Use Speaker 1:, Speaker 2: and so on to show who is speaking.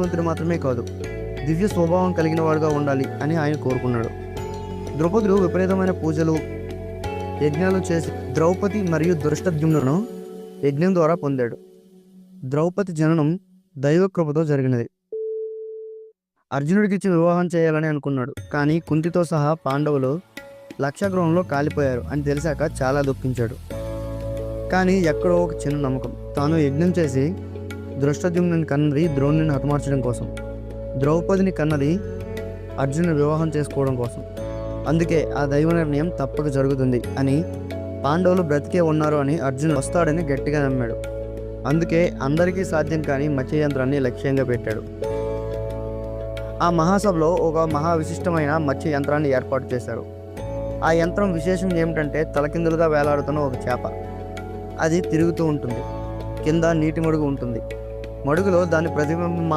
Speaker 1: మంత్రి మాత్రమే కాదు, దివ్య స్వభావం కలిగిన వాడుగా ఉండాలి అని ఆయన కోరుకున్నాడు. ద్రౌపదుడు విపరీతమైన పూజలు, యజ్ఞాలు చేసి ద్రౌపది మరియు ధృష్టద్యుమ్నులను యజ్ఞం ద్వారా పొందాడు. ద్రౌపది జననం దైవకృపతో జరిగినది. అర్జునుడికిచ్చి వివాహం చేయాలని అనుకున్నాడు, కానీ కుంతితో సహా పాండవులు లక్షగృహంలో కాలిపోయారు అని తెలిసాక చాలా దుఃఖించాడు. కానీ ఎక్కడో ఒక చిన్న నమ్మకం, తాను యజ్ఞం చేసి ధృష్టద్యుమ్నుని కన్నది ద్రోణుని హతమార్చడం కోసం, ద్రౌపదిని కన్నది అర్జునుని వివాహం చేసుకోవడం కోసం. అందుకే ఆ దైవ నిర్ణయం తప్పక జరుగుతుంది అని, పాండవులు బ్రతికే ఉన్నారు అని అర్జునుడు వస్తాడని గట్టిగా నమ్మాడు. అందుకే అందరికీ సాధ్యం కాని మత్స్యయంత్రాన్ని లక్ష్యంగా పెట్టాడు. ఆ మహాసభలో ఒక మహా విశిష్టమైన మత్స్య యంత్రాన్ని ఏర్పాటు చేశారు. ఆ యంత్రం విశేషం ఏమిటంటే తలకిందులుగా వేలాడుతున్న ఒక చేప. అది తిరుగుతూ ఉంటుంది, కింద నీటి మడుగు ఉంటుంది. మడుగులో దాని ప్రతిబింబం